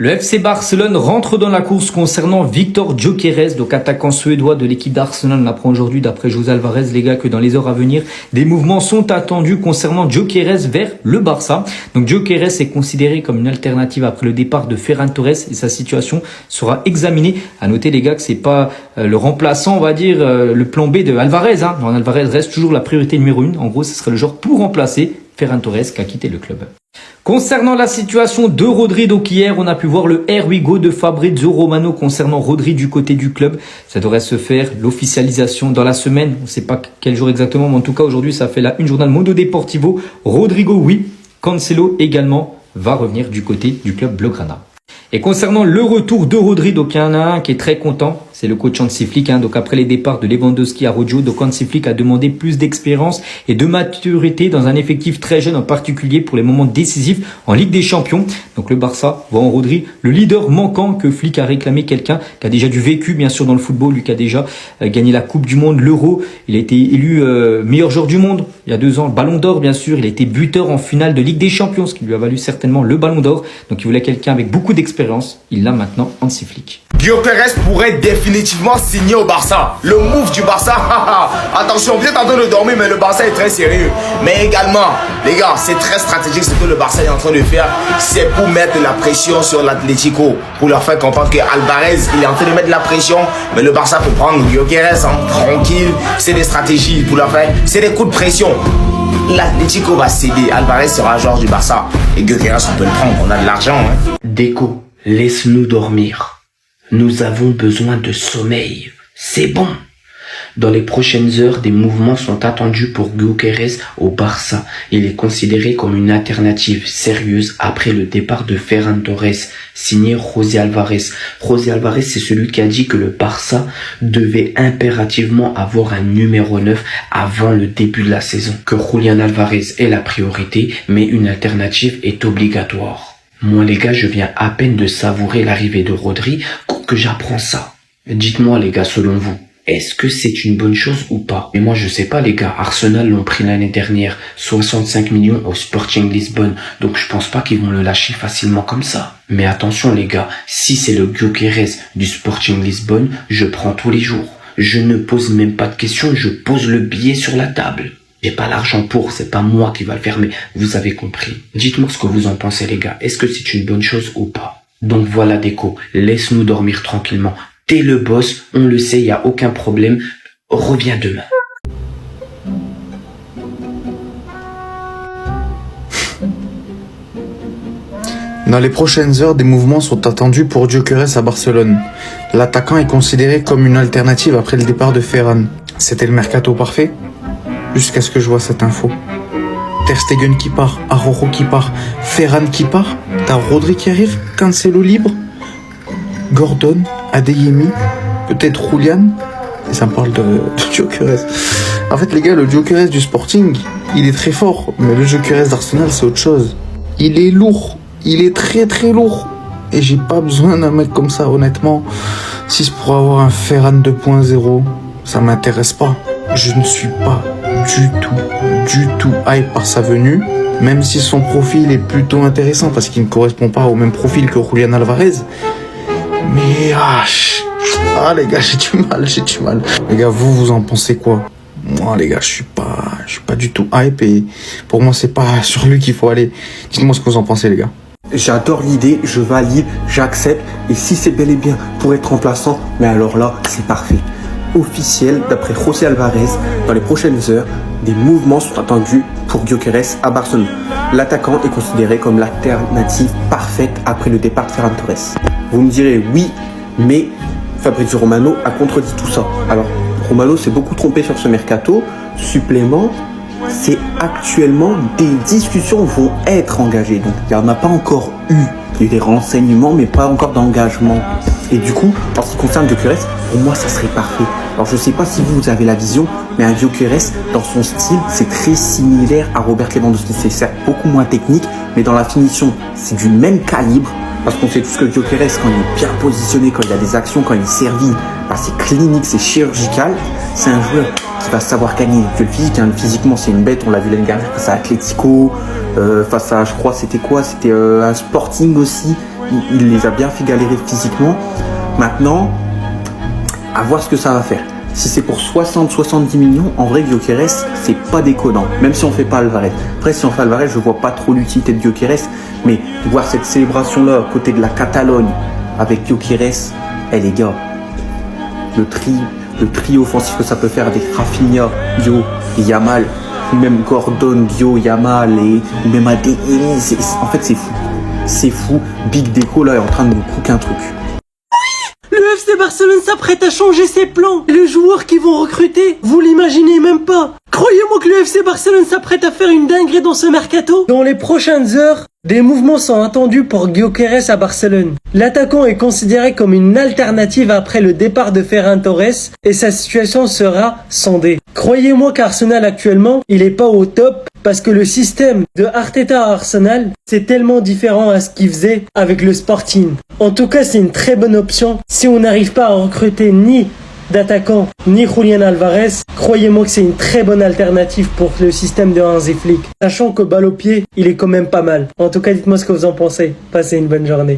Le FC Barcelone rentre dans la course concernant Víctor Gyökeres, donc attaquant suédois de l'équipe d'Arsenal. On apprend aujourd'hui, d'après José Alvarez, les gars, que dans les heures à venir, des mouvements sont attendus concernant Gyökeres vers le Barça. Donc Gyökeres est considéré comme une alternative après le départ de Ferran Torres et sa situation sera examinée. À noter, les gars, que c'est pas le remplaçant, on va dire, le plan B de Alvarez. Non, Alvarez reste toujours la priorité numéro 1. En gros, ce serait le joueur pour remplacer Ferran Torres qui a quitté le club. Concernant la situation de Rodri, donc hier on a pu voir le Here We Go de Fabrizio Romano concernant Rodri du côté du club. Ça devrait se faire, l'officialisation dans la semaine. On ne sait pas quel jour exactement, mais en tout cas aujourd'hui ça fait la une journal Mundo Deportivo. Rodrigo oui, Cancelo également va revenir du côté du club blaugrana. Et concernant le retour de Rodri, donc il y en a un qui est très content, c'est le coach Hansi Flick. Donc après les départs de Lewandowski à Rojo, donc Hansi Flick a demandé plus d'expérience et de maturité dans un effectif très jeune, en particulier pour les moments décisifs en Ligue des Champions. Donc le Barça voit en Rodri le leader manquant que Flick a réclamé, quelqu'un qui a déjà du vécu bien sûr dans le football, lui qui a déjà gagné la Coupe du Monde, l'Euro. Il a été élu meilleur joueur du monde il y a 2 ans, le Ballon d'Or bien sûr. Il a été buteur en finale de Ligue des Champions, ce qui lui a valu certainement le Ballon d'Or. Donc il voulait quelqu'un avec beaucoup d'expérience. Il l'a maintenant, Hansi Flick. Gyökeres pourrait définitivement signer au Barça. Le move du Barça, attention, vous êtes en train de dormir, mais le Barça est très sérieux. Mais également, les gars, c'est très stratégique ce que le Barça est en train de faire. C'est pour mettre la pression sur l'Atlético, pour leur faire comprendre que Alvarez, il est en train de mettre la pression, mais le Barça peut prendre Gyökeres tranquille. C'est des stratégies pour leur faire, c'est des coups de pression. L'Atlético va céder, Alvarez sera joueur du Barça. Et Gyökeres, on peut le prendre, on a de l'argent. Deco, laisse-nous dormir. Nous avons besoin de sommeil. C'est bon. Dans les prochaines heures, des mouvements sont attendus pour Gyökeres au Barça. Il est considéré comme une alternative sérieuse après le départ de Ferran Torres, signé José Alvarez. José Alvarez, c'est celui qui a dit que le Barça devait impérativement avoir un numéro 9 avant le début de la saison. Que Julián Alvarez est la priorité, mais une alternative est obligatoire. Moi les gars, je viens à peine de savourer l'arrivée de Rodri que j'apprends ça. Dites-moi les gars, selon vous, est-ce que c'est une bonne chose ou pas? Mais moi je sais pas les gars, Arsenal l'ont pris l'année dernière, 65 millions au Sporting Lisbonne, donc je pense pas qu'ils vont le lâcher facilement comme ça. Mais attention les gars, si c'est le Gyökeres du Sporting Lisbonne, je prends tous les jours. Je ne pose même pas de questions, je pose le billet sur la table. J'ai pas l'argent pour, c'est pas moi qui va le faire, mais vous avez compris. Dites-moi ce que vous en pensez les gars, est-ce que c'est une bonne chose ou pas? Donc voilà Deco, laisse-nous dormir tranquillement. T'es le boss, on le sait, y a aucun problème. Reviens demain. Dans les prochaines heures, des mouvements sont attendus pour Gyökeres à Barcelone. L'attaquant est considéré comme une alternative après le départ de Ferran. C'était le mercato parfait, jusqu'à ce que je vois cette info. Ter Stegen qui part, Araujo qui part, Ferran qui part, t'as Rodri qui arrive, Cancelo libre, Gordon, Adeyemi, peut-être Julián, et ça me parle de Gyökeres. En fait les gars, le Gyökeres du Sporting, il est très fort, mais le Gyökeres d'Arsenal c'est autre chose. Il est lourd, il est très très lourd, et j'ai pas besoin d'un mec comme ça honnêtement. Si c'est pour avoir un Ferran 2.0, ça m'intéresse pas. Je ne suis pas du tout hype par sa venue, même si son profil est plutôt intéressant parce qu'il ne correspond pas au même profil que Julián Alvarez. Mais les gars, j'ai du mal. Les gars, vous en pensez quoi? Moi les gars, je suis pas du tout hype et pour moi c'est pas sur lui qu'il faut aller. Dites-moi ce que vous en pensez les gars. J'adore l'idée, je valide, j'accepte et si c'est bel et bien pour être remplaçant, mais alors là c'est parfait. Officiel, d'après José Alvarez, dans les prochaines heures, des mouvements sont attendus pour Gyökeres à Barcelone. L'attaquant est considéré comme l'alternative parfaite après le départ de Ferran Torres. Vous me direz oui, mais Fabrizio Romano a contredit tout ça. Alors, Romano s'est beaucoup trompé sur ce mercato. Supplément, c'est actuellement des discussions vont être engagées. Donc, il n'y en a pas encore eu. Il y a eu des renseignements, mais pas encore d'engagement. Et du coup, en ce qui concerne Gyökeres, pour moi, ça serait parfait. Alors, je ne sais pas si vous avez la vision, mais un Gyökeres, dans son style, c'est très similaire à Robert Lewandowski. C'est certes beaucoup moins technique, mais dans la finition, c'est du même calibre. Parce qu'on sait tous que Gyökeres, quand il est bien positionné, quand il a des actions, quand il est servi, c'est clinique, c'est chirurgical. C'est un joueur qui va savoir gagner. Que le physique, physiquement, c'est une bête. On l'a vu l'année dernière face à Atlético, face à, je crois, c'était quoi? C'était un Sporting aussi. il les a bien fait galérer physiquement. Maintenant, à voir ce que ça va faire. Si c'est pour 60-70 millions, en vrai, Gyökeres, c'est pas déconnant. Même si on fait pas Alvarez. Après, si on fait Alvarez, je vois pas trop l'utilité de Gyökeres. Mais voir cette célébration-là à côté de la Catalogne avec Gyökeres, les gars, le trio offensif que ça peut faire avec Rafinha, Gio et Yamal, ou même Gordon, Gio, Yamal et même Adeyemi, en fait c'est fou. C'est fou. Big Deco là est en train de nous cook un truc. Le FC Barcelone s'apprête à changer ses plans. Et les joueurs qu'ils vont recruter, vous l'imaginez même pas. Croyez-moi que le FC Barcelone s'apprête à faire une dinguerie dans ce mercato. Dans les prochaines heures, des mouvements sont attendus pour Gyökeres à Barcelone. L'attaquant est considéré comme une alternative après le départ de Ferran Torres et sa situation sera sondée. Croyez-moi qu'Arsenal actuellement, il est pas au top parce que le système de Arteta à Arsenal, c'est tellement différent à ce qu'il faisait avec le Sporting. En tout cas, c'est une très bonne option si on n'arrive pas à recruter ni d'attaquant ni Julián Alvarez. Croyez-moi que c'est une très bonne alternative pour le système de Hansi Flick. Sachant que balle au pied, il est quand même pas mal. En tout cas, dites-moi ce que vous en pensez. Passez une bonne journée.